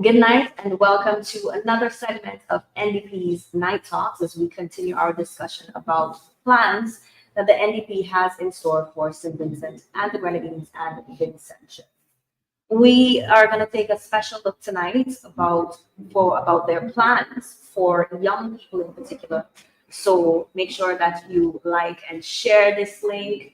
Good night and welcome to another segment of NDP's Night Talks as we continue our discussion about plans that the NDP has in store for St. Vincent and the Grenadines and Vincentian. We are going to take a special look tonight about their plans for young people in particular. So make sure that you like and share this link.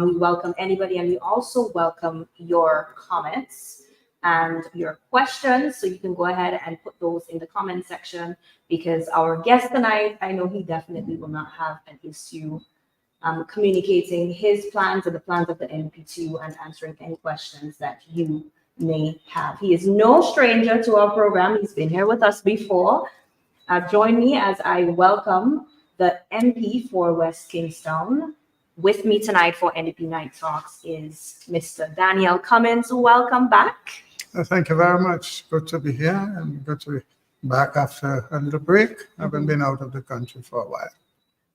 We welcome anybody, and we also welcome your comments and your questions. So you can go ahead and put those in the comment section, because our guest tonight, I know he definitely will not have an issue communicating his plans and the plans of the NDP to you and answering any questions that you may have. He is no stranger to our program. He's been here with us before. Join me as I welcome the MP for West Kingstown. With me tonight for NDP Night Talks is Mr. Daniel Cummins. Welcome back. Thank you very much. Good to be here and good to be back after a little break. I haven't been out of the country for a while.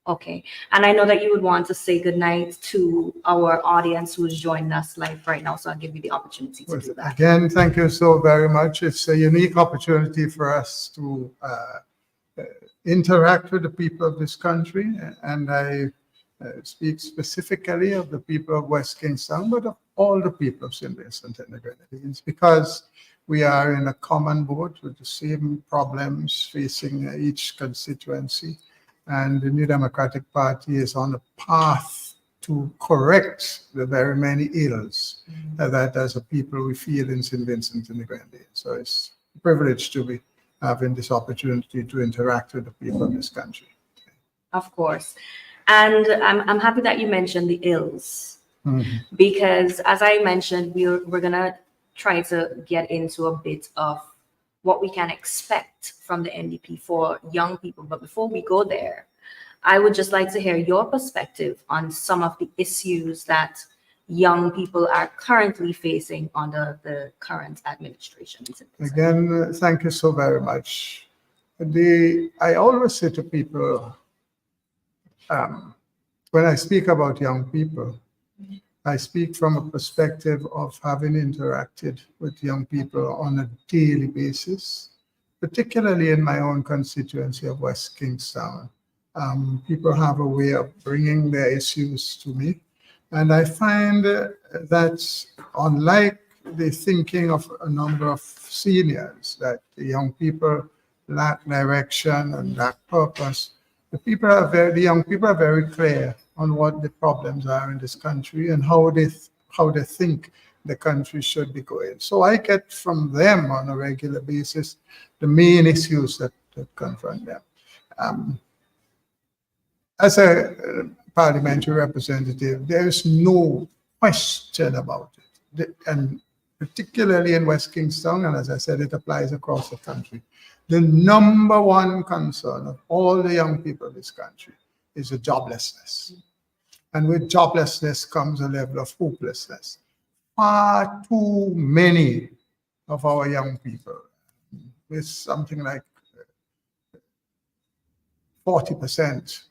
Okay. And I know that you would want to say goodnight to our audience who is joining us live right now. So I'll give you the opportunity to do that. Again, thank you so very much. It's a unique opportunity for us to interact with the people of this country. And I speak specifically of the people of West Kingstown, but of all the people of St. Vincent and the Grenadines, because we are in a common boat with the same problems facing each constituency. And the New Democratic Party is on a path to correct the very many ills that as a people we feel in St. Vincent and the Grenadines. So it's a privilege to be having this opportunity to interact with the people of this country. Of course. And I'm happy that you mentioned the ills, because as I mentioned, we're going to try to get into a bit of what we can expect from the NDP for young people. But before we go there, I would just like to hear your perspective on some of the issues that young people are currently facing under the current administration. Again, thank you so very much. I always say to people, when I speak about young people, I speak from a perspective of having interacted with young people on a daily basis, particularly in my own constituency of West Kingstown. People have a way of bringing their issues to me. And I find that unlike the thinking of a number of seniors, that the young people lack direction and lack purpose, the young people are very clear on what the problems are in this country and how they think the country should be going. So I get from them on a regular basis the main issues that confront them. As a parliamentary representative, there is no question about it. And particularly in West Kingstown, and as I said, it applies across the country. The number one concern of all the young people in this country is the joblessness. And with joblessness comes a level of hopelessness. Far too many of our young people, with something like 40%,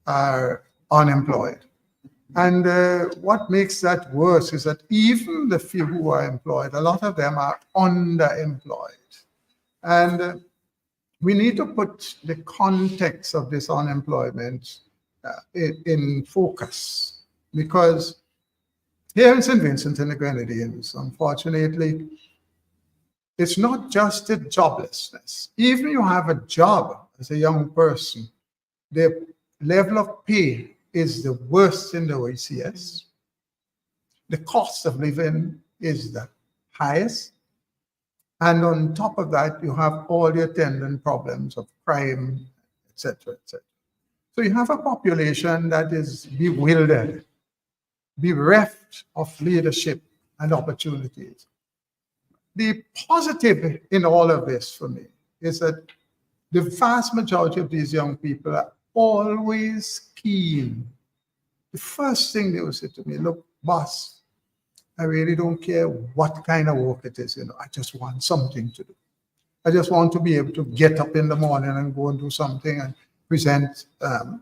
are unemployed. And what makes that worse is that even the few who are employed, a lot of them are underemployed. And we need to put the context of this unemployment in focus, because here in St. Vincent and the Grenadines, unfortunately, it's not just the joblessness. Even you have a job as a young person, the level of pay is the worst in the OECS. The cost of living is the highest. And on top of that, you have all the attendant problems of crime, etc., etc. So you have a population that is bewildered, bereft of leadership and opportunities. The positive in all of this for me is that the vast majority of these young people are always keen. The first thing they will say to me, look, boss, I really don't care what kind of work it is, I just want something to do. I just want to be able to get up in the morning and go and do something and present,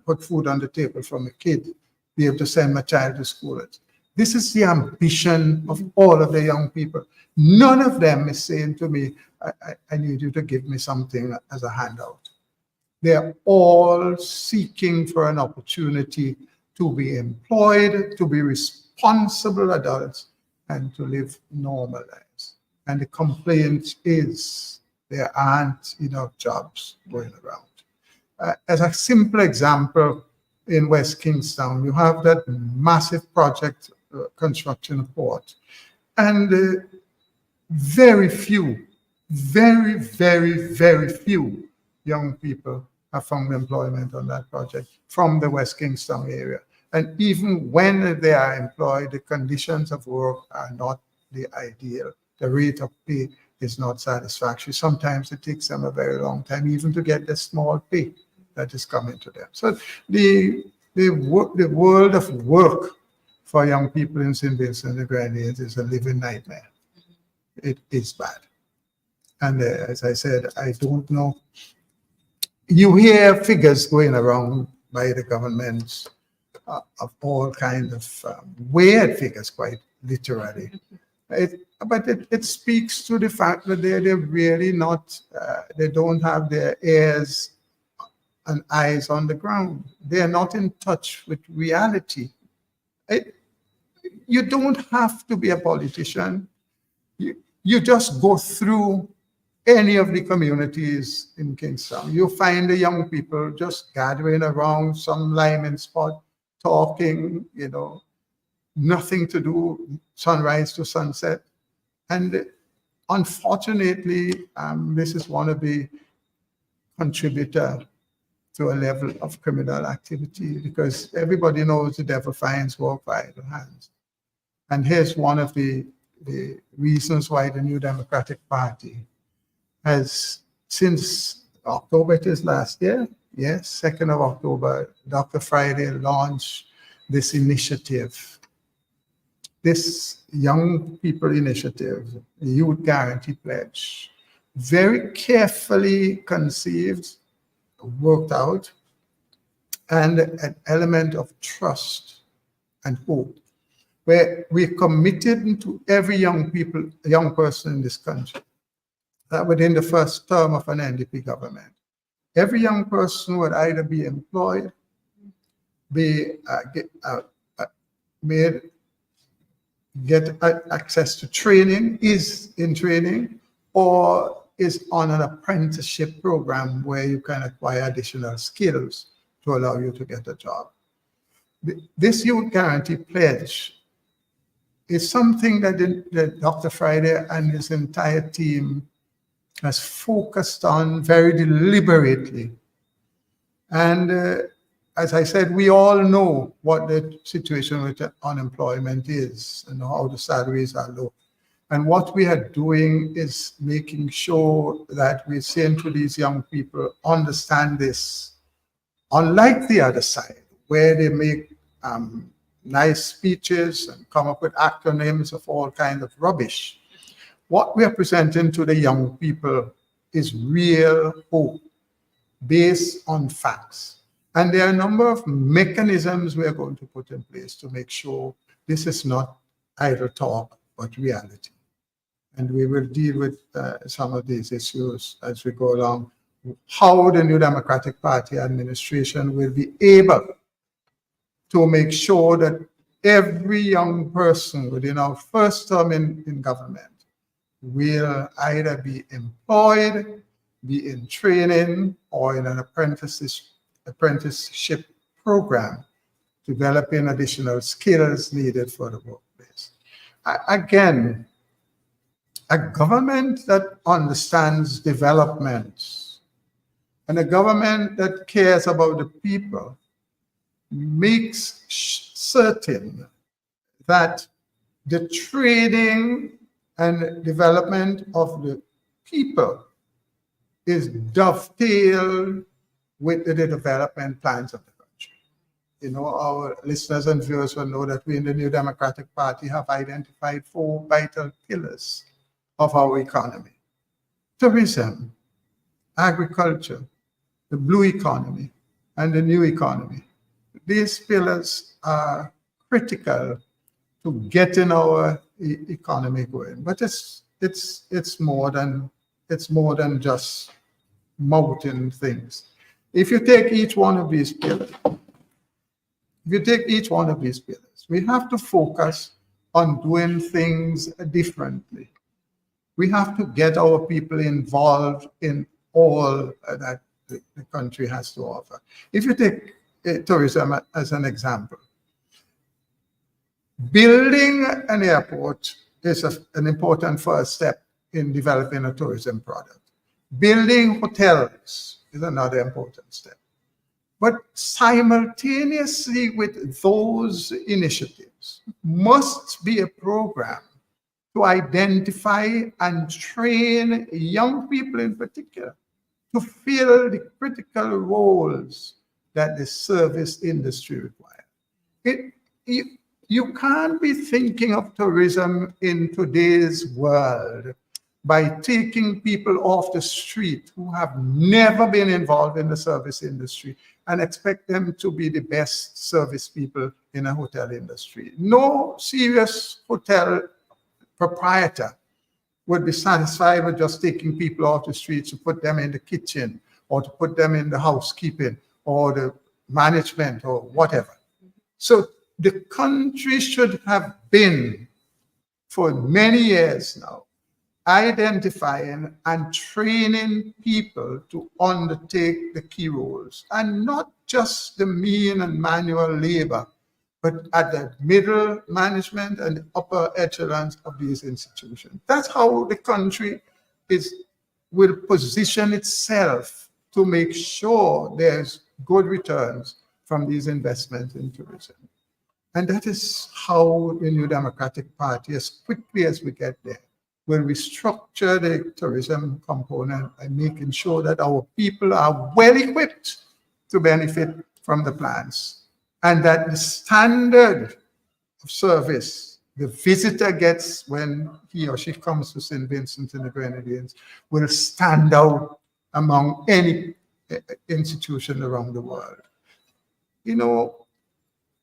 put food on the table from a kid, be able to send my child to school. This is the ambition of all of the young people. None of them is saying to me, I need you to give me something as a handout. They're all seeking for an opportunity to be employed, to be responsible adults, and to live normal lives. And the complaint is there aren't enough jobs going around. As a simple example, in West Kingstown, you have that massive project construction port, and very few, very, very, very few young people have found employment on that project from the West Kingstown area. And even when they are employed, the conditions of work are not the ideal. The rate of pay is not satisfactory. Sometimes it takes them a very long time even to get the small pay that is coming to them. So the world of work for young people in St. Vincent and the Grenadines is a living nightmare. It is bad. And as I said, I don't know. You hear figures going around by the government of all kinds of weird figures, quite literally. But it speaks to the fact that they're really not, they don't have their ears and eyes on the ground. They're not in touch with reality. You don't have to be a politician. You just go through any of the communities in Kingston. You find the young people just gathering around some liming spot, talking, nothing to do, sunrise to sunset. And unfortunately, this is one of the contributor to a level of criminal activity, because everybody knows the devil finds work by idle hands. And here's one of the reasons why the New Democratic Party has, since October, it is last year, yes, 2nd of October, Dr. Friday launched this initiative, this young people initiative, the Youth Guarantee Pledge, very carefully conceived, worked out, and an element of trust and hope, where we're committed to every young person in this country, that within the first term of an NDP government, every young person would either be employed, get access to training, is in training, or is on an apprenticeship program where you can acquire additional skills to allow you to get a job. This Youth Guarantee Pledge is something that Dr. Friday and his entire team has focused on very deliberately. And as I said, we all know what the situation with unemployment is and how the salaries are low. And what we are doing is making sure that we're saying to these young people, understand this. Unlike the other side, where they make nice speeches and come up with acronyms of all kinds of rubbish, what we are presenting to the young people is real hope based on facts. And there are a number of mechanisms we are going to put in place to make sure this is not idle talk, but reality. And we will deal with some of these issues as we go along, how the New Democratic Party administration will be able to make sure that every young person within our first term in government will either be employed, be in training, or in an apprenticeship program, developing additional skills needed for the workplace. Again, a government that understands development and a government that cares about the people makes certain that the training and development of the people is dovetailed with the development plans of the country. Our listeners and viewers will know that we in the New Democratic Party have identified 4 vital pillars of our economy: tourism, agriculture, the blue economy, and the new economy. These pillars are critical to getting our economy going. But it's more than just mountain things. If you take each one of these pillars, we have to focus on doing things differently. We have to get our people involved in all that the country has to offer. If you take tourism as an example, building an airport is an important first step in developing a tourism product. Building hotels is another important step. But simultaneously with those initiatives must be a program to identify and train young people in particular to fill the critical roles that the service industry requires. You can't be thinking of tourism in today's world by taking people off the street who have never been involved in the service industry and expect them to be the best service people in a hotel industry. No serious hotel proprietor would be satisfied with just taking people off the street to put them in the kitchen or to put them in the housekeeping or the management or whatever. So the country should have been, for many years now, identifying and training people to undertake the key roles, and not just the mean and manual labor, but at the middle management and the upper echelons of these institutions. That's how the country will position itself to make sure there's good returns from these investments in tourism. And that is how the New Democratic Party, as quickly as we get there, will restructure the tourism component by making sure that our people are well equipped to benefit from the plans, and that the standard of service the visitor gets when he or she comes to St. Vincent and the Grenadines will stand out among any institution around the world. You know,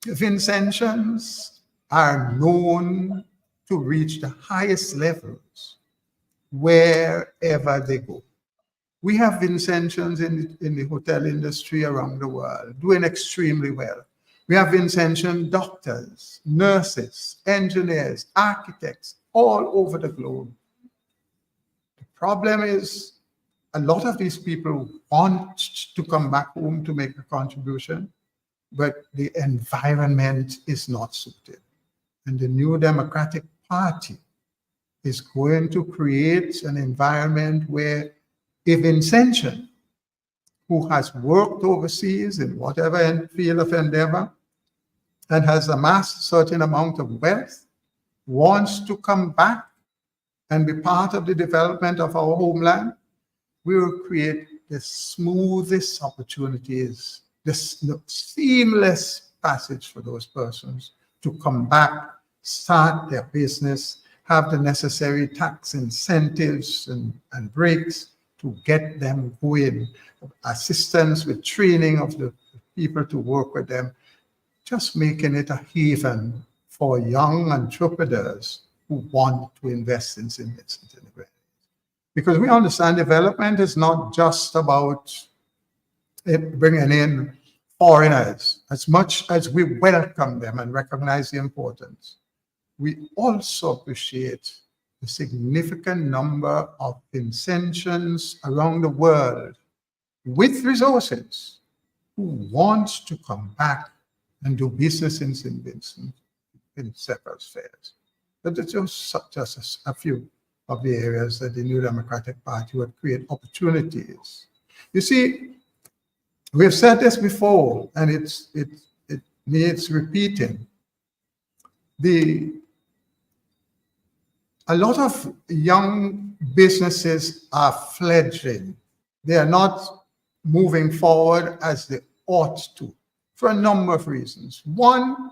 Vincentians are known to reach the highest levels wherever they go. We have Vincentians in the hotel industry around the world doing extremely well. We have Vincentian doctors, nurses, engineers, architects all over the globe. The problem is a lot of these people want to come back home to make a contribution, but the environment is not suited. And the New Democratic Party is going to create an environment where a Vincentian who has worked overseas in whatever field of endeavor and has amassed a certain amount of wealth, wants to come back and be part of the development of our homeland, we will create the smoothest opportunities, the seamless passage for those persons to come back, start their business, have the necessary tax incentives and breaks to get them going, assistance with training of the people to work with them, just making it a haven for young entrepreneurs who want to invest in St. Vincent and the Grenadines. Because we understand development is not just about bringing in foreigners. As much as we welcome them and recognize the importance, we also appreciate the significant number of Vincentians around the world with resources who want to come back and do business in St. Vincent in several spheres. But it's just a few of the areas that the New Democratic Party would create opportunities. You see, we've said this before, and it needs repeating. A lot of young businesses are fledgling. They are not moving forward as they ought to, for a number of reasons. One,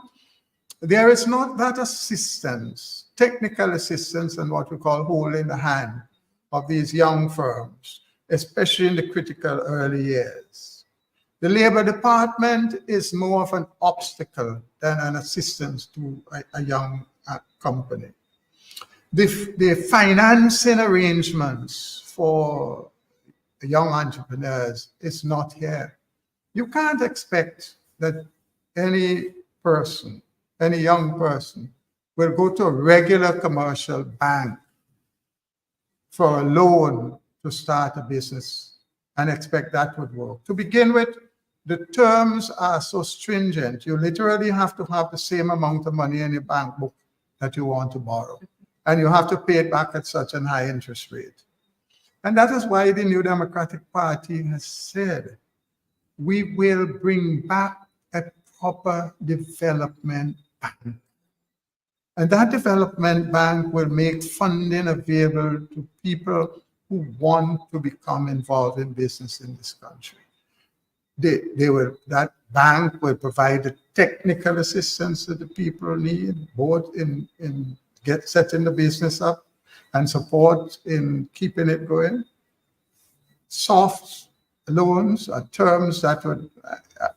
there is not that assistance, technical assistance, and what we call holding the hand of these young firms, especially in the critical early years. The Labor Department is more of an obstacle than an assistance to a young company. The financing arrangements for young entrepreneurs is not here. You can't expect that any person, any young person, will go to a regular commercial bank for a loan to start a business and expect that would work. To begin with, the terms are so stringent. You literally have to have the same amount of money in your bank book that you want to borrow. And you have to pay it back at such a high interest rate. And that is why the New Democratic Party has said, we will bring back a proper development bank. And that development bank will make funding available to people who want to become involved in business in this country. That bank will provide the technical assistance that the people need, both in setting the business up and support in keeping it going. Soft loans are terms that would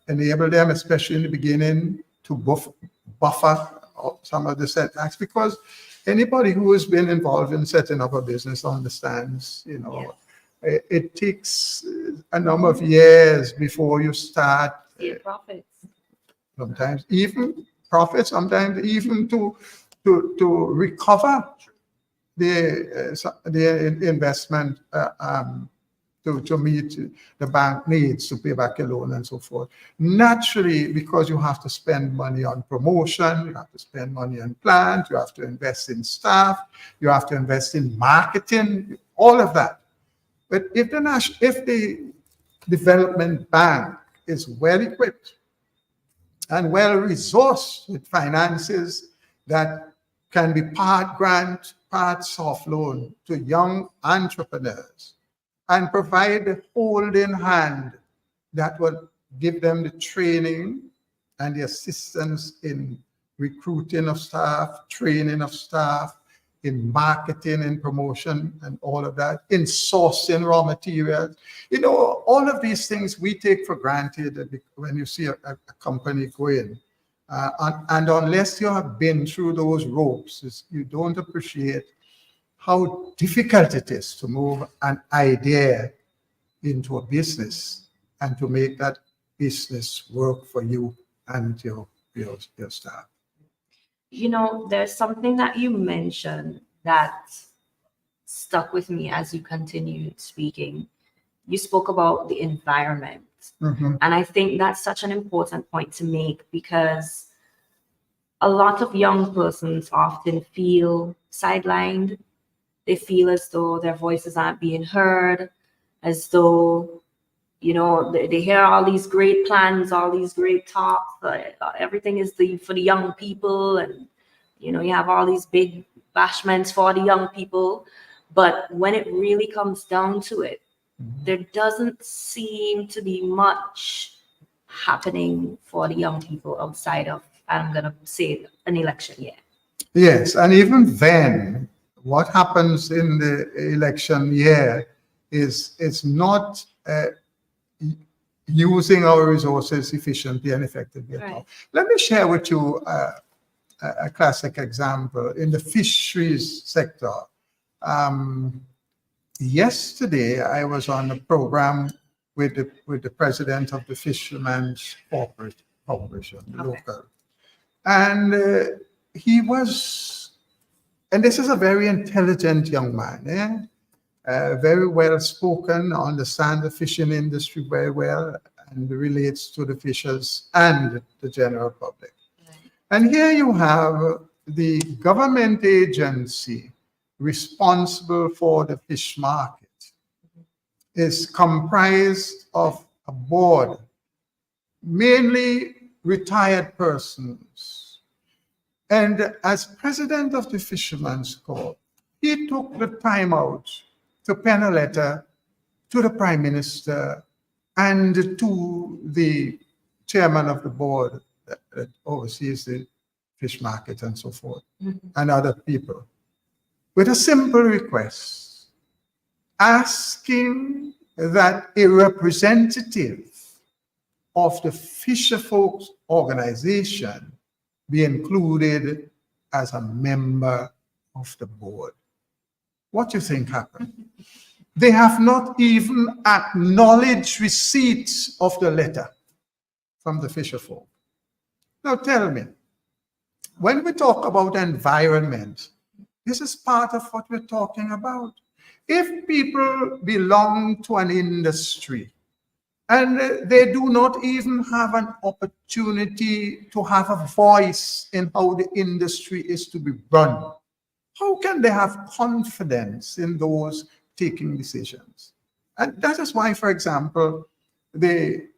enable them, especially in the beginning, to buffer some of the setbacks, because anybody who has been involved in setting up a business understands, it takes a number of years before you start. Profits. Sometimes even profits, sometimes even to recover the investment to meet the bank needs to pay back a loan and so forth. Naturally, because you have to spend money on promotion, you have to spend money on plant, you have to invest in staff, you have to invest in marketing, all of that. But if the development bank is well equipped and well resourced with finances that can be part grant, part soft loan to young entrepreneurs, and provide the holding hand that will give them the training and the assistance in recruiting of staff, training of staff, in marketing and promotion and all of that, in sourcing raw materials. All of these things we take for granted when you see a company going. And unless you have been through those ropes, you don't appreciate how difficult it is to move an idea into a business and to make that business work for you and your staff. There's something that you mentioned that stuck with me as you continued speaking. You spoke about the environment. Mm-hmm. And I think that's such an important point to make, because a lot of young persons often feel sidelined. They feel as though their voices aren't being heard, as though, they hear all these great plans, all these great talks, everything is for the young people. And, you have all these big bashments for the young people. But when it really comes down to it, there doesn't seem to be much happening for the young people outside of, I'm going to say, an election year. Yes, and even then, what happens in the election year is not using our resources efficiently and effectively at all. Let me share with you a classic example in the fisheries sector. Yesterday, I was on a program with the president of the Fishermen's Corporation, local, and he was, and this is a very intelligent young man, very well spoken, understands the fishing industry very well, and relates to the fishers and the general public. And here you have the government agency responsible for the fish market is comprised of a board, mainly retired persons. And as president of the Fishermen's Corp, he took the time out to pen a letter to the Prime Minister and to the chairman of the board that oversees the fish market and so forth, and other people, with a simple request, asking that a representative of the fisher folks organization be included as a member of the board. What do you think happened? They have not even acknowledged receipt of the letter from the fisher folk. Now tell me, when we talk about environment, this is part of what we're talking about. If people belong to an industry and they do not even have an opportunity to have a voice in how the industry is to be run, how can they have confidence in those taking decisions? And that is why, for example, the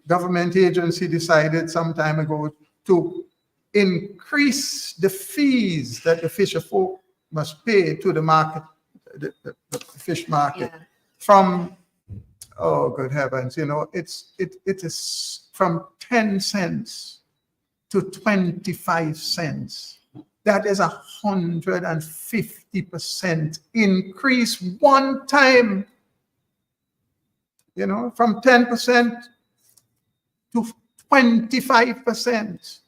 government agency decided some time ago to increase the fees that the fisher folk must pay to the market, the fish market, from, oh good heavens, it is from 10 cents to 25 cents. That is 150% increase one time, from 10% to 25%.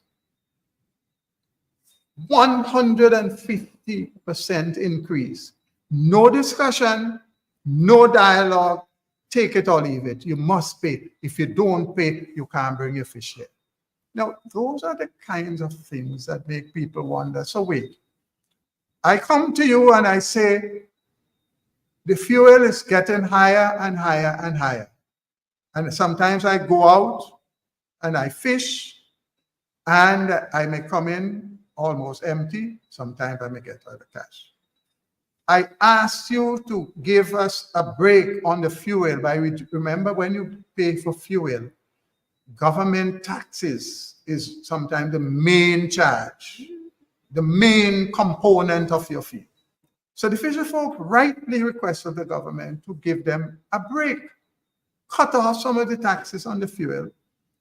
150% increase. No discussion, no dialogue. Take it or leave it. You must pay. If you don't pay, you can't bring your fish here. Now, those are the kinds of things that make people wonder. So wait, I come to you and I say, the fuel is getting higher and higher and higher. And sometimes I go out and I fish and I may come in almost empty. Sometimes I may get a lot of cash. I asked you to give us a break on the fuel. Remember, when you pay for fuel, government taxes is sometimes the main charge, the main component of your fee. So the fisher folk rightly requested the government to give them a break, cut off some of the taxes on the fuel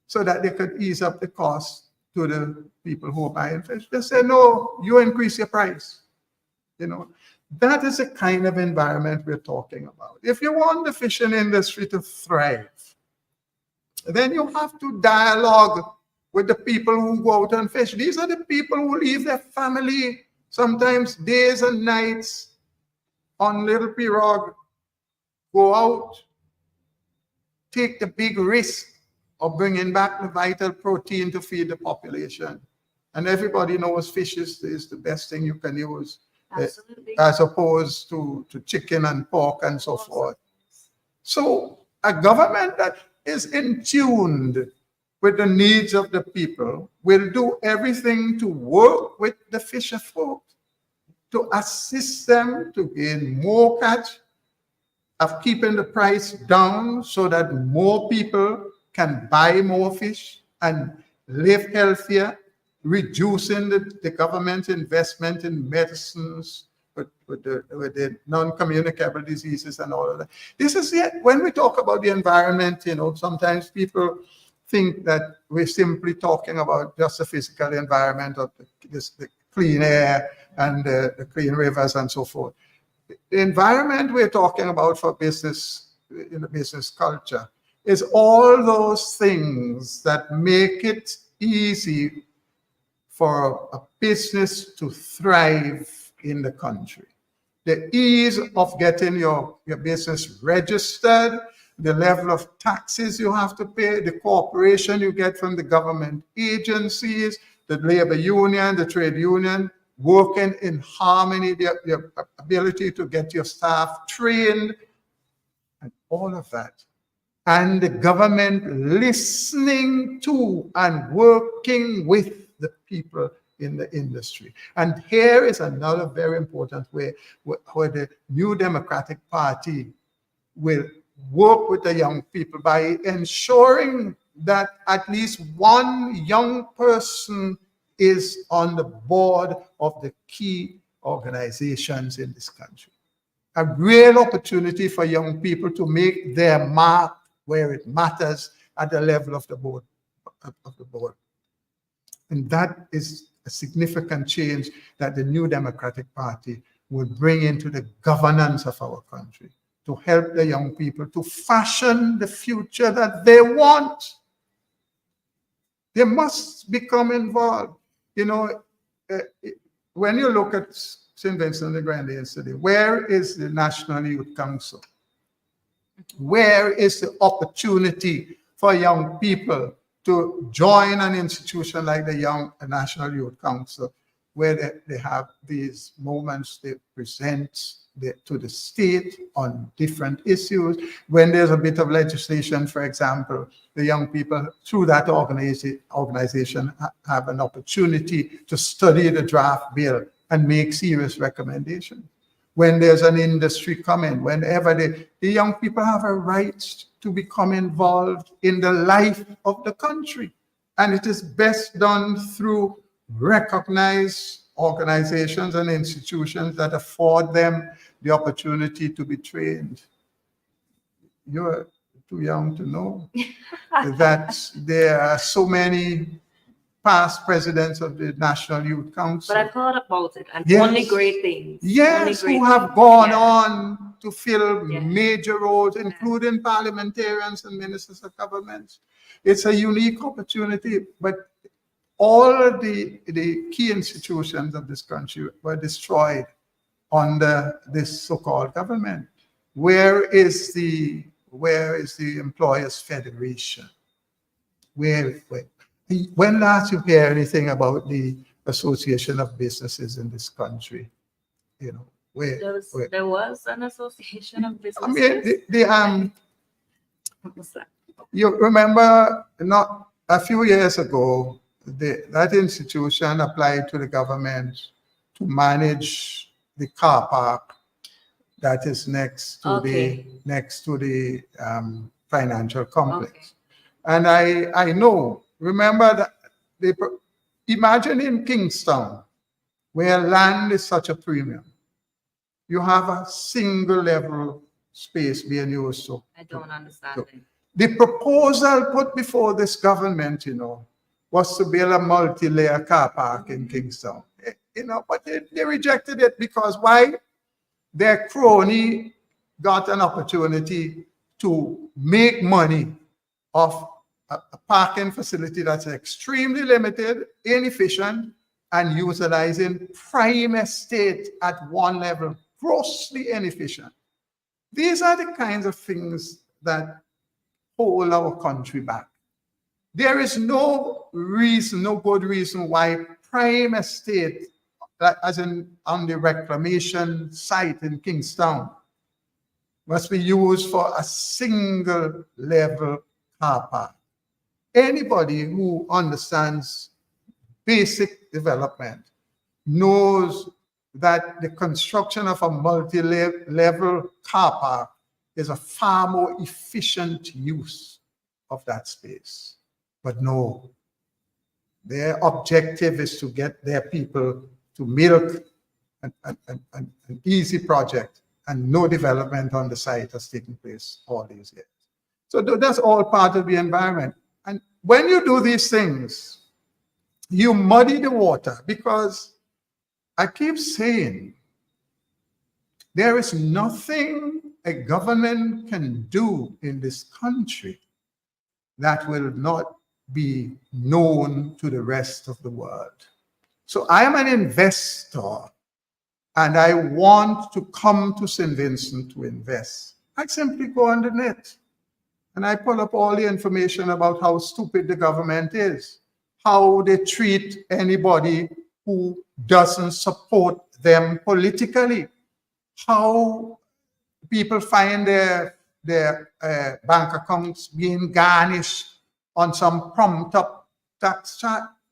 so that they could ease up the cost to the people who are buying fish. They say, no, you increase your price. That is the kind of environment we're talking about. If you want the fishing industry to thrive, then you have to dialogue with the people who go out and fish. These are the people who leave their family, sometimes days and nights, on little pirogue, go out, take the big risk of bringing back the vital protein to feed the population. And everybody knows fish is the best thing you can use, as opposed to chicken and pork and so forth. So a government that is in tune with the needs of the people will do everything to work with the fisher folk, to assist them to gain more catch, of keeping the price down so that more people can buy more fish and live healthier, reducing the government investment in medicines with the non-communicable diseases and all of that. This is it. When we talk about the environment, sometimes people think that we're simply talking about just the physical environment of the clean air and the clean rivers and so forth. The environment we're talking about for business, in the business culture, is all those things that make it easy for a business to thrive in the country. The ease of getting your business registered, the level of taxes you have to pay, the cooperation you get from the government agencies, the labor union, the trade union, working in harmony, your ability to get your staff trained, and all of that. And the government listening to and working with the people in the industry. And here is another very important way where the New Democratic Party will work with the young people by ensuring that at least one young person is on the board of the key organizations in this country. A real opportunity for young people to make their mark where it matters at the level of the board. And that is a significant change that the New Democratic Party will bring into the governance of our country to help the young people to fashion the future that they want. They must become involved. when you look at St. Vincent and the Grenadines today, where is the National Youth Council? Where is the opportunity for young people to join an institution like the National Youth Council, where they have these moments they present to the state on different issues? When there's a bit of legislation, for example, the young people through that organization have an opportunity to study the draft bill and make serious recommendations. When there's an industry coming, whenever the young people have a right to become involved in the life of the country. And it is best done through recognized organizations and institutions that afford them the opportunity to be trained. You're too young to know that there are so many past presidents of the National Youth Council. But I've heard about it, and Yes. only great things. Yes, Only great who have things. gone Yeah. on to fill Yeah. major roles, including parliamentarians and ministers of government. It's a unique opportunity, but all of the key institutions of this country were destroyed under this so-called government. Where is the Employers Federation? Where? When last you hear anything about the Association of Businesses in this country? You know, There was an association of I businesses. mean, What was that? you remember not a few years ago, that institution applied to the government to manage the car park that is next to the financial complex. Okay. And I know, remember that imagine in Kingstown, where land is such a premium, you have a single level space being used. So I don't understand it. the proposal put before this government, was to build a multi-layer car park in Kingstown. But they rejected it because why? Their crony got an opportunity to make money off a parking facility that's extremely limited, inefficient, and utilizing prime estate at one level, grossly inefficient. These are the kinds of things that hold our country back. There is no good reason why prime estate, as in on the reclamation site in Kingstown, must be used for a single level car park. Anybody who understands basic development knows that the construction of a multi-level car park is a far more efficient use of that space. But no, their objective is to get their people to milk an easy project, and no development on the site has taken place all these years. So that's all part of the environment. And when you do these things, you muddy the water, because I keep saying there is nothing a government can do in this country that will not be known to the rest of the world. So I am an investor, and I want to come to St. Vincent to invest. I simply go on the net and I pull up all the information about how stupid the government is, how they treat anybody who doesn't support them politically, how people find their bank accounts being garnished on some prompt up tax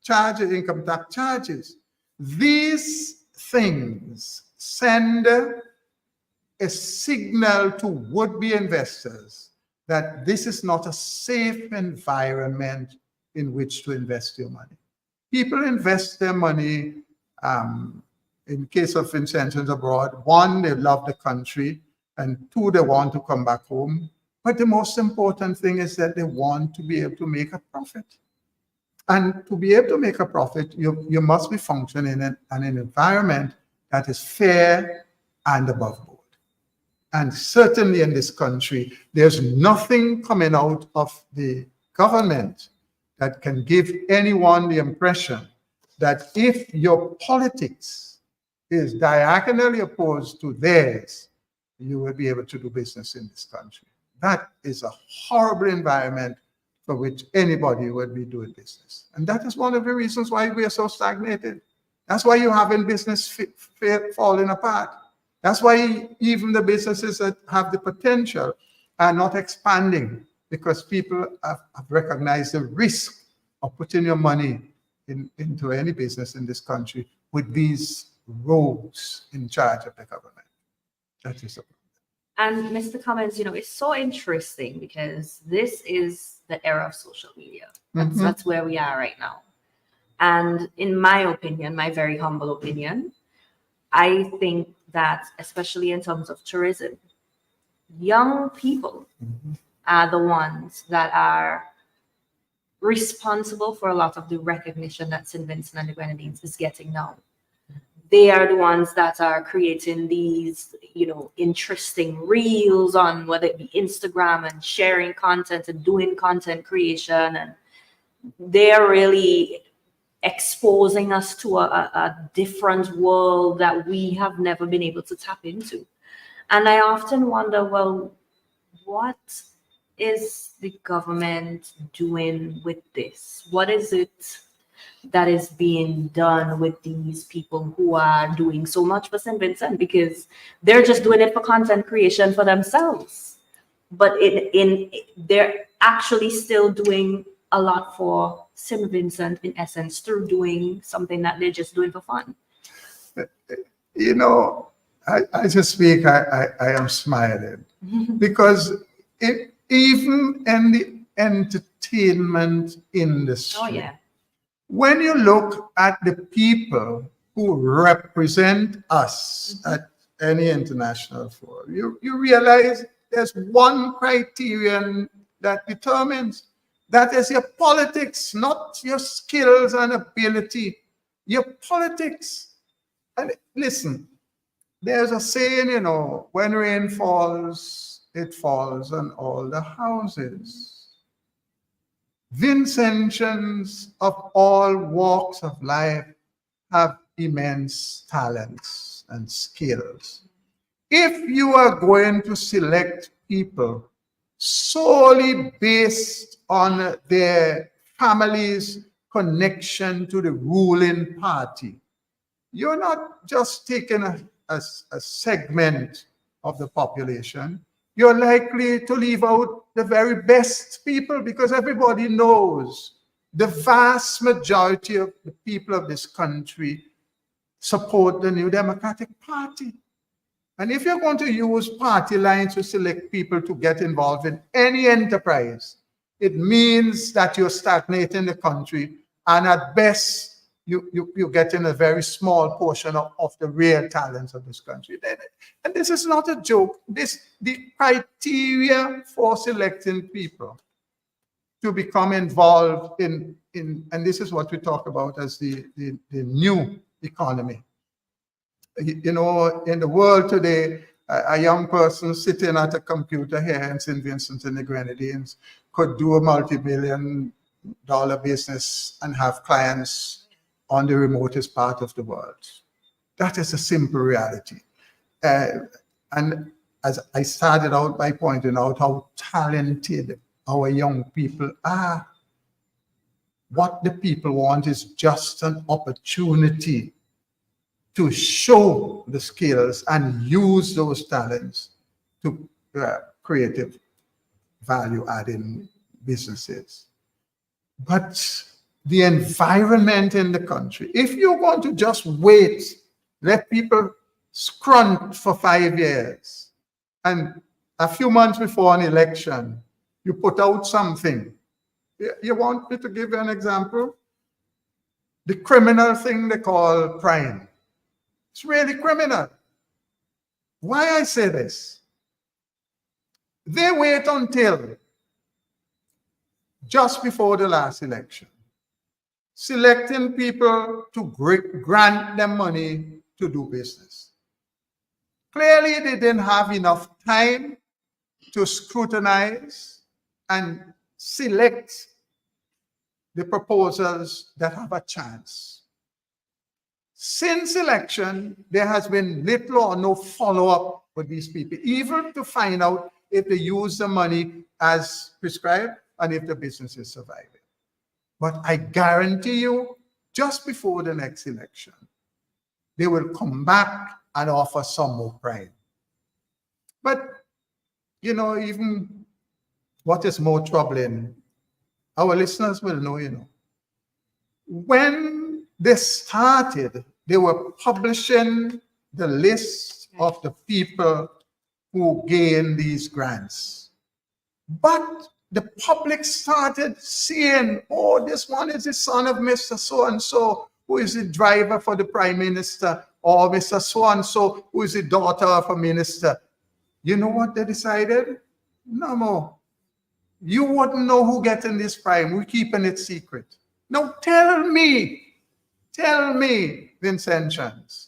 charges, income tax charges. These things send a signal to would-be investors that this is not a safe environment in which to invest your money. People invest their money, in case of intentions abroad, one, they love the country, and two, they want to come back home. But the most important thing is that they want to be able to make a profit. And to be able to make a profit, you must be functioning in an environment that is fair and above board. And certainly in this country, there's nothing coming out of the government that can give anyone the impression that if your politics is diagonally opposed to theirs, you will be able to do business in this country. That is a horrible environment for which anybody would be doing business. And that is one of the reasons why we are so stagnated. That's why you're having business falling apart. That's why even the businesses that have the potential are not expanding, because people have recognized the risk of putting your money into any business in this country with these rogues in charge of the government. That is the problem. And Mr. Cummins, it's so interesting because this is the era of social media. That's where we are right now. And in my opinion, my very humble opinion, I think that especially in terms of tourism, young people are the ones that are responsible for a lot of the recognition that St. Vincent and the Grenadines is getting now. They are the ones that are creating these, interesting reels on whether it be Instagram and sharing content and doing content creation. And they're really exposing us to a different world that we have never been able to tap into. And I often wonder, well, what is the government doing with this? What is it that is being done with these people who are doing so much for St. Vincent? Because they're just doing it for content creation for themselves. But they're actually still doing a lot for St. Vincent, in essence, through doing something that they're just doing for fun. As you speak, I am smiling because even in the entertainment industry, when you look at the people who represent us at any international forum, you realize there's one criterion that determines. That is your politics, not your skills and ability. Your politics. And listen, there's a saying, when rain falls, it falls on all the houses. Vincentians of all walks of life have immense talents and skills. If you are going to select people solely based on their family's connection to the ruling party, you're not just taking a segment of the population. You're likely to leave out the very best people, because everybody knows the vast majority of the people of this country support the New Democratic Party. And if you're going to use party lines to select people to get involved in any enterprise, it means that you're stagnating the country, and at best, you're getting a very small portion of the real talents of this country. And this is not a joke. The criteria for selecting people to become involved in and this is what we talk about as the new economy. In the world today, a young person sitting at a computer here in St. Vincent and the Grenadines could do a multi-billion-dollar business and have clients on the remotest part of the world. That is a simple reality. And as I started out by pointing out how talented our young people are, what the people want is just an opportunity to show the skills and use those talents to creative value-adding businesses. But the environment in the country, if you're going to just wait, let people scrunt for 5 years, and a few months before an election, you put out something. You want me to give you an example? The criminal thing they call crime. It's really criminal. Why I say this? They wait until just before the last election, selecting people to grant them money to do business. Clearly, they didn't have enough time to scrutinize and select the proposals that have a chance. Since election, there has been little or no follow-up with these people, even to find out if they use the money as prescribed and if the business is surviving. But I guarantee you, just before the next election, they will come back and offer some more prime. But, you know, even what is more troubling, our listeners will know, you know, when they started, they were publishing the list of the people who gained these grants. But the public started seeing, oh, this one is the son of Mr. So-and-so, who is the driver for the prime minister, or Mr. So-and-so, who is the daughter of a minister. You know what they decided? No more. You wouldn't know who getting this prime. We're keeping it secret. Now tell me, Vincentians,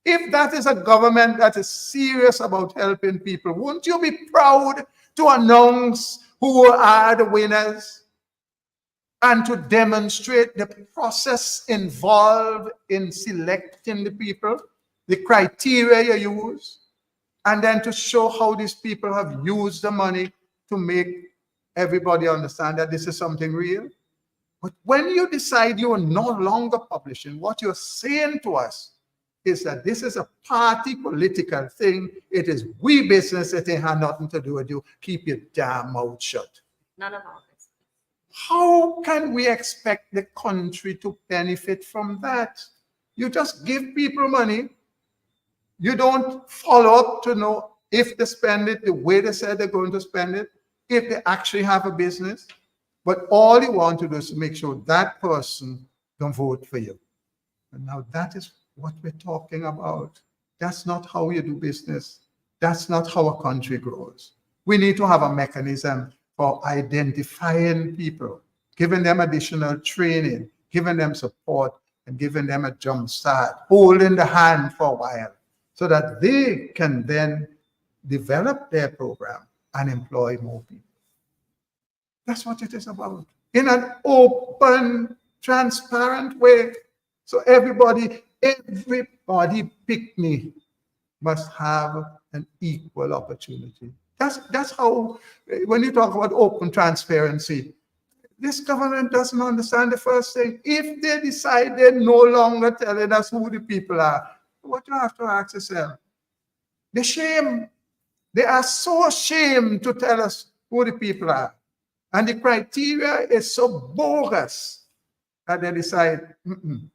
if that is a government that is serious about helping people, won't you be proud to announce who are the winners and to demonstrate the process involved in selecting the people, the criteria you use, and then to show how these people have used the money to make everybody understand that this is something real? But when you decide you are no longer publishing, what you're saying to us is that this is a party political thing. It is we business. It ain't had nothing to do with you. Keep your damn mouth shut. None of all this. How can we expect the country to benefit from that? You just give people money. You don't follow up to know if they spend it the way they said they're going to spend it, if they actually have a business. But all you want to do is to make sure that person don't vote for you. And now that is what we're talking about. That's not how you do business. That's not how a country grows. We need to have a mechanism for identifying people, giving them additional training, giving them support, and giving them a jump start, holding the hand for a while, so that they can then develop their program and employ more people. That's what it is about. In an open, transparent way. So everybody pick me must have an equal opportunity. That's how, when you talk about open transparency, this government doesn't understand the first thing. If they decide they're no longer telling us who the people are, what you have to ask yourself? They're shame. They are so ashamed to tell us who the people are. And the criteria is so bogus that they decide,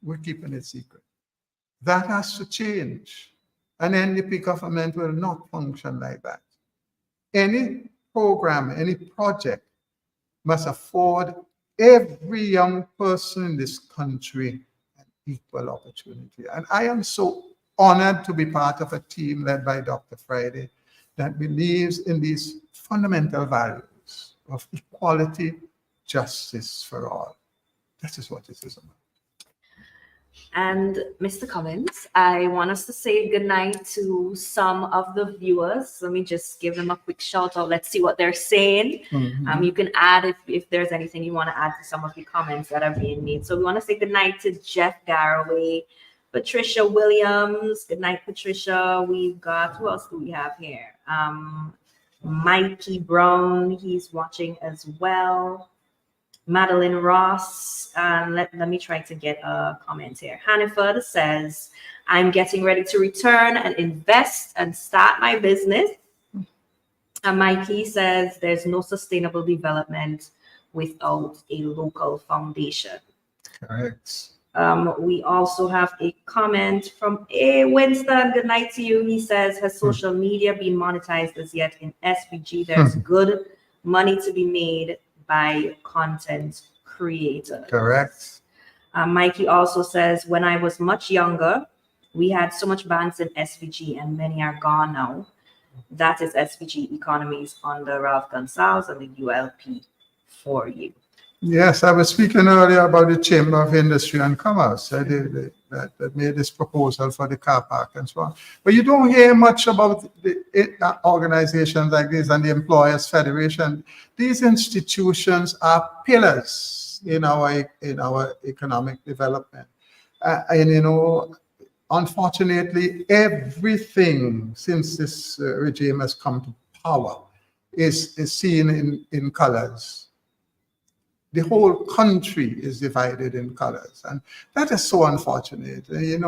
we're keeping it secret. That has to change. An NDP government will not function like that. Any program, any project must afford every young person in this country an equal opportunity. And I am so honored to be part of a team led by Dr. Friday that believes in these fundamental values of equality, justice for all. That is what it is about. And Mr. Collins, I want us to say goodnight to some of the viewers. Let me just give them a quick shout out. Let's see what they're saying. You can add if there's anything you want to add to some of the comments that are being made. So we want to say goodnight to Jeff Garraway, Patricia Williams. Good night, Patricia. We've got, who else do we have here? Mikey Brown, he's watching as well. Madeline Ross, let me try to get a comment here. Hanniford says, I'm getting ready to return and invest and start my business. And Mikey says, there's no sustainable development without a local foundation. Correct. We also have a comment from Winston. Good night to you. He says, has social media been monetized as yet in SVG? There's good money to be made by content creators. Correct. Mikey also says, when I was much younger, we had so much banks in SVG and many are gone now. That is SVG Economies under Ralph Gonsalves and the ULP for you. Yes, I was speaking earlier about the Chamber of Industry and Commerce that made this proposal for the car park and so on. But you don't hear much about the organizations like this and the Employers Federation. These institutions are pillars in our economic development. And, you know, unfortunately, everything since this regime has come to power is seen in colors. The whole country is divided in colors, and that is so unfortunate. In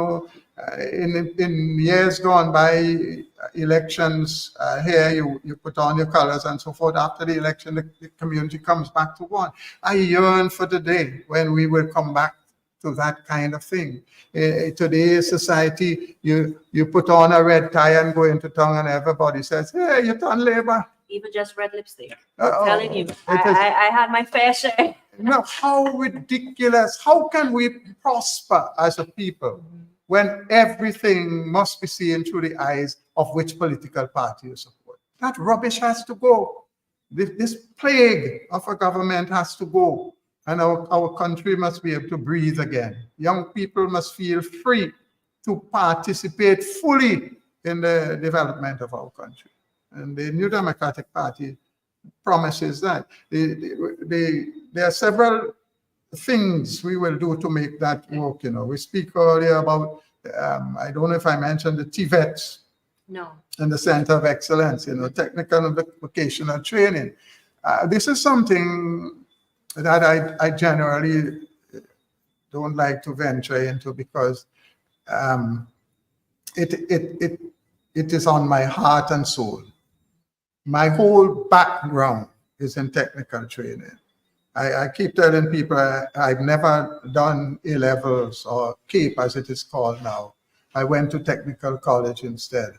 years gone by, elections here, you put on your colors and so forth. After the election, the community comes back to one. I yearn for the day when we will come back to that kind of thing. Today's society, you put on a red tie and go into town, and everybody says, "Hey, you're on labor." Even just red lipstick. I'm telling you, It is. I had my fair share. Now, how ridiculous! How can we prosper as a people when everything must be seen through the eyes of which political party you support? That rubbish has to go. This plague of a government has to go. And our country must be able to breathe again. Young people must feel free to participate fully in the development of our country. And the New Democratic Party promises that. There are several things we will do to make that work. We speak earlier about, I don't know if I mentioned the TVET. No. And the Center of Excellence, technical and vocational training. This is something that I generally don't like to venture into because it is on my heart and soul. My whole background is in technical training. I keep telling people I've never done A-levels or CAPE as it is called now. I went to technical college instead.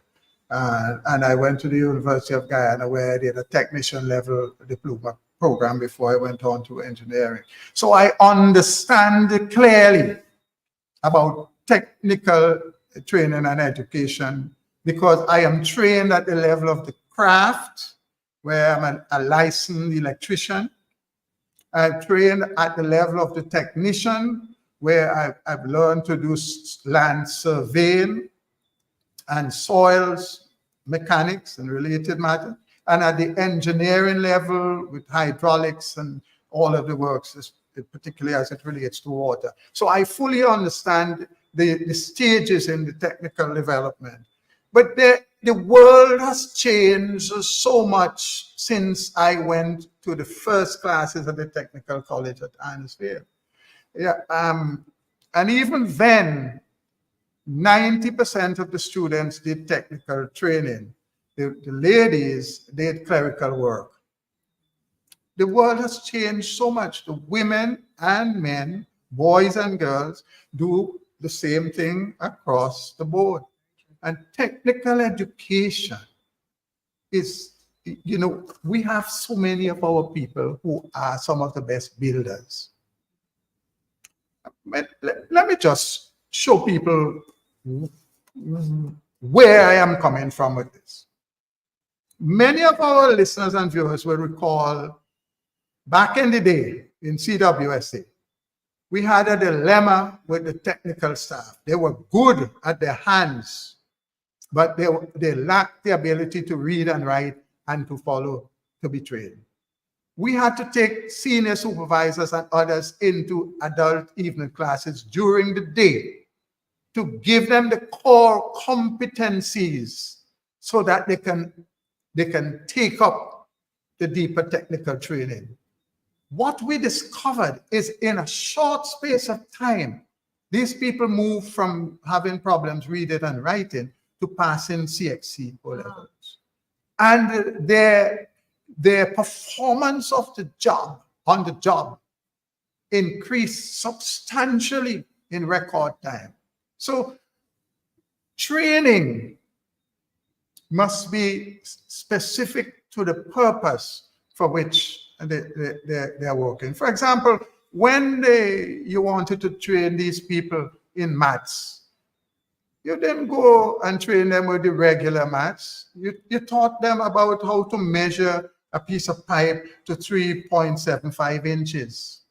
And I went to the University of Guyana where I did a technician level diploma program before I went on to engineering. So I understand clearly about technical training and education because I am trained at the level of the craft, where I'm a licensed electrician. I'm trained at the level of the technician, where I've learned to do land surveying and soils mechanics and related matter. And at the engineering level with hydraulics and all of the works, particularly as it relates to water. So I fully understand the stages in the technical development. But the world has changed so much since I went to the first classes at the technical college at Annisfield. Yeah, and even then, 90% of the students did technical training. The ladies did clerical work. The world has changed so much. The women and men, boys and girls, do the same thing across the board. And technical education is, we have so many of our people who are some of the best builders. Let me just show people where I am coming from with this. Many of our listeners and viewers will recall back in the day in CWSA, we had a dilemma with the technical staff. They were good at their hands, but they lacked the ability to read and write and to follow, to be trained. We had to take senior supervisors and others into adult evening classes during the day to give them the core competencies so that they can take up the deeper technical training. What we discovered is in a short space of time, these people moved from having problems reading and writing to passing CXC O-levels. And their performance of the job, on the job, increased substantially in record time. So training must be specific to the purpose for which they're working. For example, when you wanted to train these people in maths, you didn't go and train them with the regular maths. You taught them about how to measure a piece of pipe to 3.75 inches,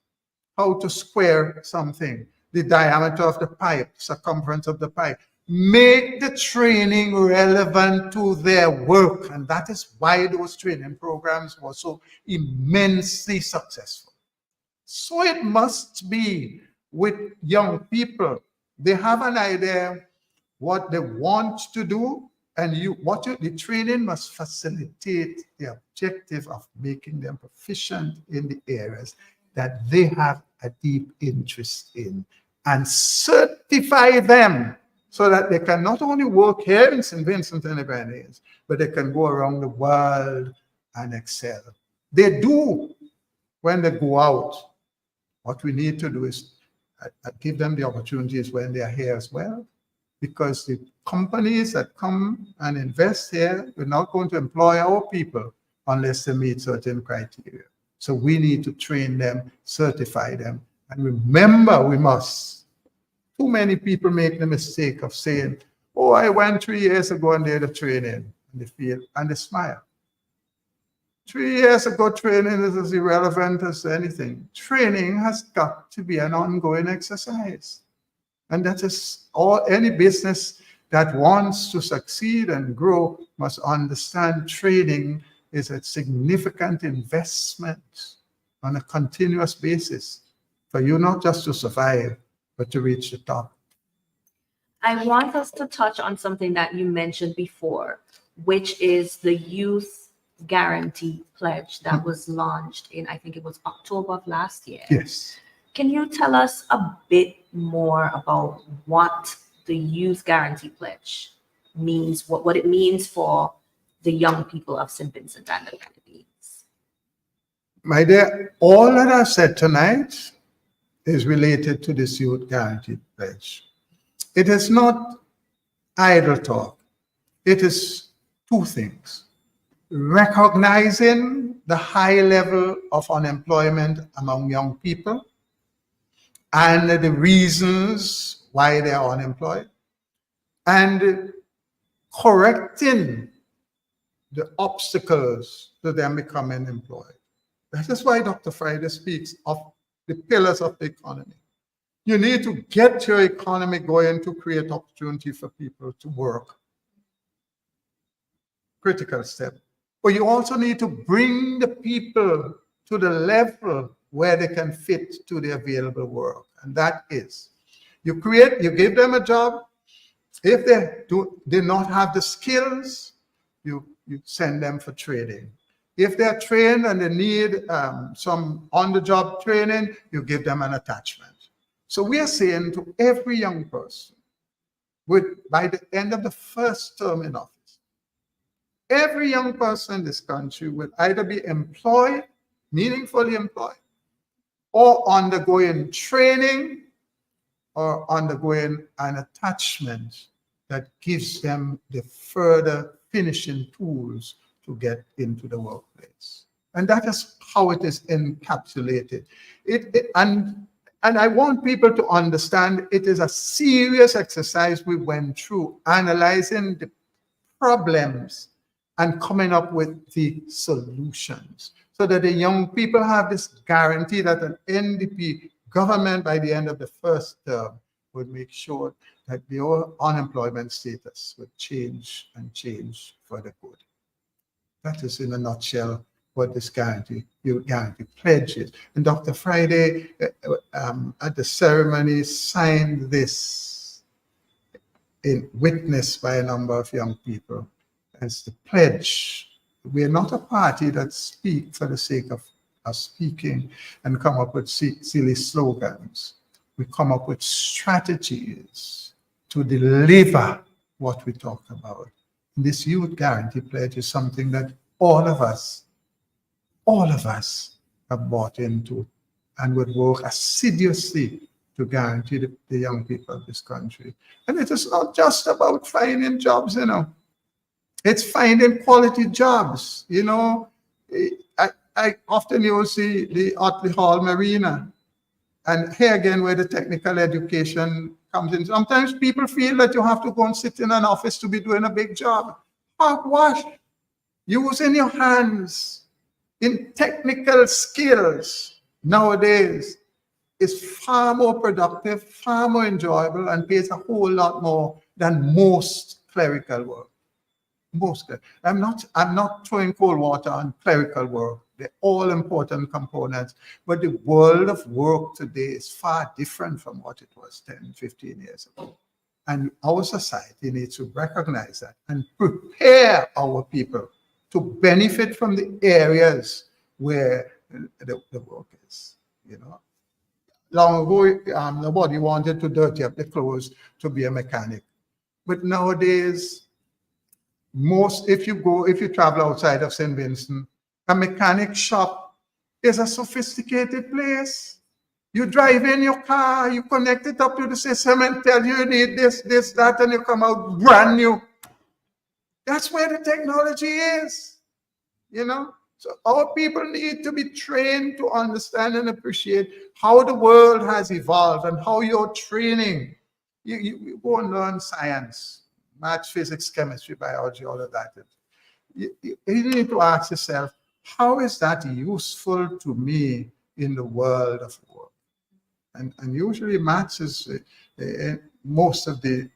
how to square something, the diameter of the pipe, circumference of the pipe. Make the training relevant to their work. And that is why those training programs were so immensely successful. So it must be with young people. They have an idea what they want to do, and the training must facilitate the objective of making them proficient in the areas that they have a deep interest in, and certify them so that they can not only work here in St. Vincent and the Grenadines, but they can go around the world and excel. They do when they go out. What we need to do is give them the opportunities when they are here as well, because the companies that come and invest here, we're not going to employ our people unless they meet certain criteria. So we need to train them, certify them, and remember, we must. Too many people make the mistake of saying, oh, I went 3 years ago and did a training, and they feel, and they smile. 3 years ago, training is as irrelevant as anything. Training has got to be an ongoing exercise. And that is all. Any business that wants to succeed and grow must understand training is a significant investment on a continuous basis for you not just to survive, but to reach the top. I want us to touch on something that you mentioned before, which is the Youth Guarantee Pledge that was launched in, I think it was October of last year. Yes. Can you tell us a bit more about what the Youth Guarantee Pledge means, what it means for the young people of St. Vincent and the Grenadines? My dear, all that I've said tonight is related to this Youth Guarantee Pledge. It is not idle talk. It is two things: recognizing the high level of unemployment among young people and the reasons why they are unemployed, and correcting the obstacles to them becoming employed. That is why Dr. Friday speaks of the pillars of the economy. You need to get your economy going to create opportunity for people to work. Critical step. But you also need to bring the people to the level where they can fit to the available work. And that is, you give them a job. If they do not have the skills, you send them for training. If they're trained and they need some on-the-job training, you give them an attachment. So we are saying to every young person, by the end of the first term in office, every young person in this country will either be employed, meaningfully employed, or undergoing training, or undergoing an attachment that gives them the further finishing tools to get into the workplace. And that is how it is encapsulated. And I want people to understand it is a serious exercise we went through, analyzing the problems and coming up with the solutions, so that the young people have this guarantee that an NDP government by the end of the first term would make sure that their unemployment status would change and change for the good. That is in a nutshell what this Youth Guarantee Pledge is. And Dr. Friday at the ceremony signed this, witnessed by a number of young people, as the pledge. We are not a party that speak for the sake of us speaking and come up with silly slogans. We come up with strategies to deliver what we talk about. This Youth Guarantee Pledge is something that all of us have bought into and would work assiduously to guarantee the young people of this country. And it is not just about finding jobs, It's finding quality jobs. I often you will see the Otley Hall Marina. And here again, where the technical education comes in. Sometimes people feel that you have to go and sit in an office to be doing a big job. Hogwash. Using your hands in technical skills nowadays is far more productive, far more enjoyable, and pays a whole lot more than most clerical work. I'm not throwing cold water on clerical work. They're all important components, but the world of work today is far different from what it was 10, 15 years ago. And our society needs to recognize that and prepare our people to benefit from the areas where the work is. You know, long ago, nobody wanted to dirty up the clothes to be a mechanic. But nowadays, if you travel outside of St. Vincent, a mechanic shop is a sophisticated place. You drive in your car, you connect it up to the system and tell you need this, that, and you come out brand new. That's where the technology is, you know? So our people need to be trained to understand and appreciate how the world has evolved and how your training, you go and learn science, math, physics, chemistry, biology, all of that. You need to ask yourself, how is that useful to me in the world of work? And usually maths is most of the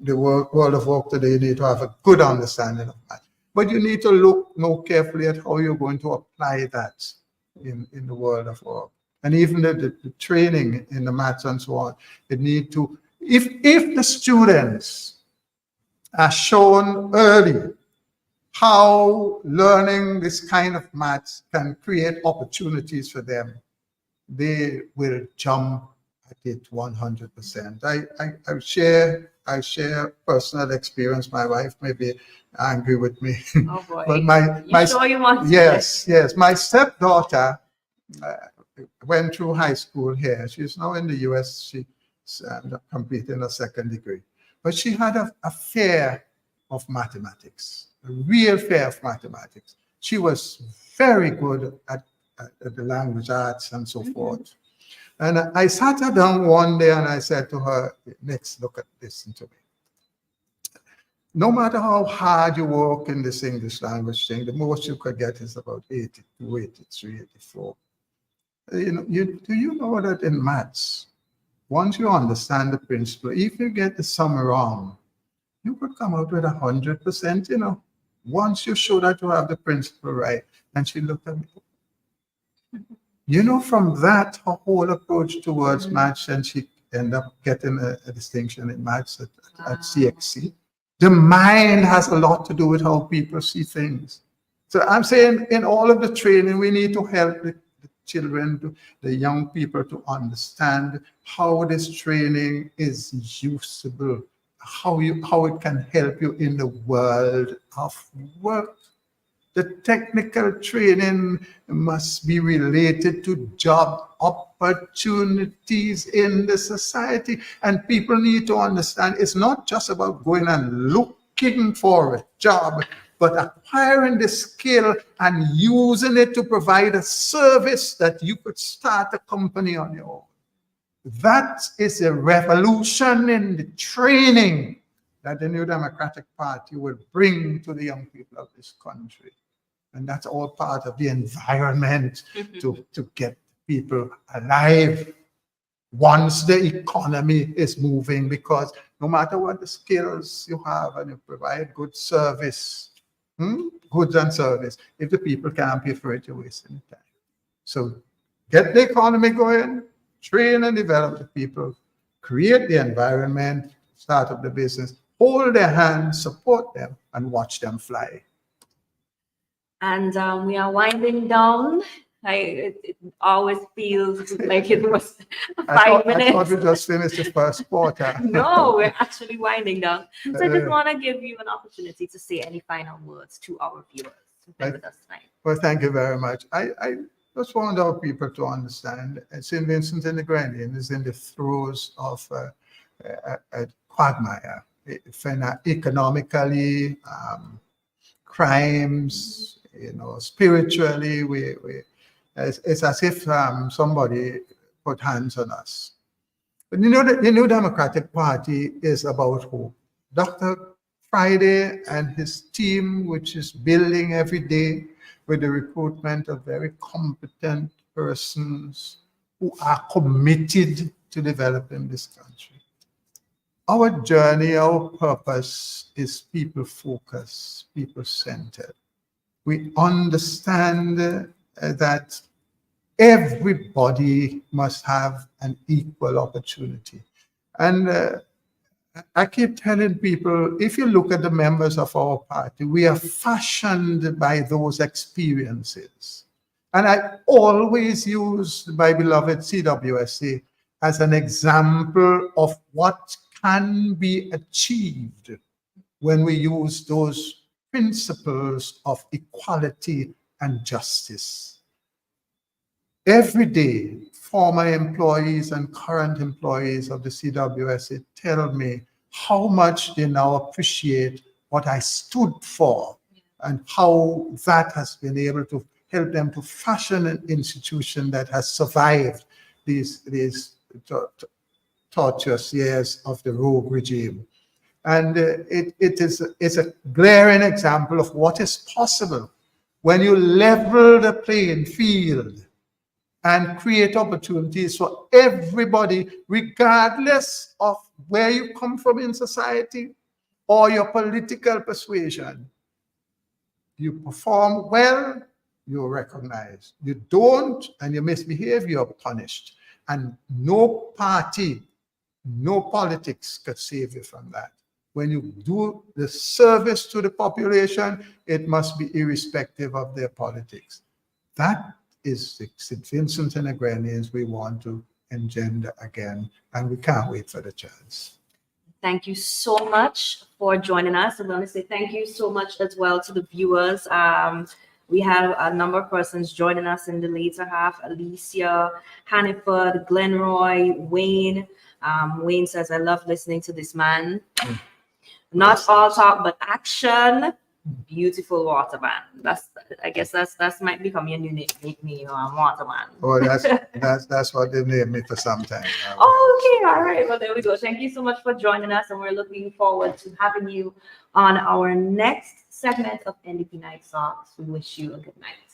world of work today. You need to have a good understanding of math. But you need to look more carefully at how you're going to apply that in the world of work. And even the training in the maths and so on, it need to, if the students are shown early how learning this kind of maths can create opportunities for them, they will jump at it 100%. I share personal experience. My wife may be angry with me. Oh boy. But yes. My stepdaughter went through high school here. She's now in the US. She's completing a second degree. But she had a fear of mathematics, a real fear of mathematics. She was very good at the language arts and so forth. And I sat her down one day and I said to her, let's listen to me. No matter how hard you work in this English language thing, the most you could get is about 82, 83, 84. Do you know that in maths, once you understand the principle, if you get the sum wrong, you could come out with 100%, you know, once you show that you have the principle right. And she looked at me. You know, from that, her whole approach towards maths, and she ended up getting a distinction in maths at CXC. The mind has a lot to do with how people see things. So I'm saying in all of the training, we need to help the children, the young people to understand how this training is usable, how it can help you in the world of work. The technical training must be related to job opportunities in the society. And people need to understand it's not just about going and looking for a job, but acquiring the skill and using it to provide a service that you could start a company on your own. That is a revolution in the training that the New Democratic Party will bring to the young people of this country. And that's all part of the environment to get people alive once the economy is moving, because no matter what the skills you have and you provide good service, goods and service, if the people can't pay for it, you're wasting time. So get the economy going, train and develop the people, create the environment, start up the business, hold their hands, support them, and watch them fly. And we are winding down. It always feels like it was 5 minutes. I thought we just finished the first quarter. No, we're actually winding down. So I just want to give you an opportunity to say any final words to our viewers who've been with us tonight. Well, thank you very much. I just want our people to understand St. Vincent and the Grenadines is in the throes of a quagmire. Economically, crimes, spiritually, it's as if somebody put hands on us. But the New Democratic Party is about hope. Dr. Friday and his team, which is building every day with the recruitment of very competent persons who are committed to developing this country. Our journey, our purpose is people-focused, people-centered. We understand that everybody must have an equal opportunity. And I keep telling people, if you look at the members of our party, we are fashioned by those experiences. And I always use my beloved CWSA as an example of what can be achieved when we use those principles of equality and justice. Every day, former employees and current employees of the CWSA tell me how much they now appreciate what I stood for and how that has been able to help them to fashion an institution that has survived these tortuous years of the rogue regime. And it's a glaring example of what is possible when you level the playing field and create opportunities for everybody, regardless of where you come from in society or your political persuasion. You perform well, you're recognized. You don't, and you misbehave, you're punished. And no party, no politics could save you from that. When you do the service to the population, it must be irrespective of their politics. That is the St. Vincent and the Grenadines we want to engender again, and we can't wait for the chance. Thank you so much for joining us. I want to say thank you so much as well to the viewers. We have a number of persons joining us in the later half. Alicia, Hanniford, Glenroy, Wayne. Wayne says, I love listening to this man. Not all talk, but action. Beautiful waterman. I guess that's might become your new nickname, waterman. Oh, that's what they named me for some time. Oh, okay, all right. Well, there we go. Thank you so much for joining us, and we're looking forward to having you on our next segment of NDP Night Talks. We wish you a good night.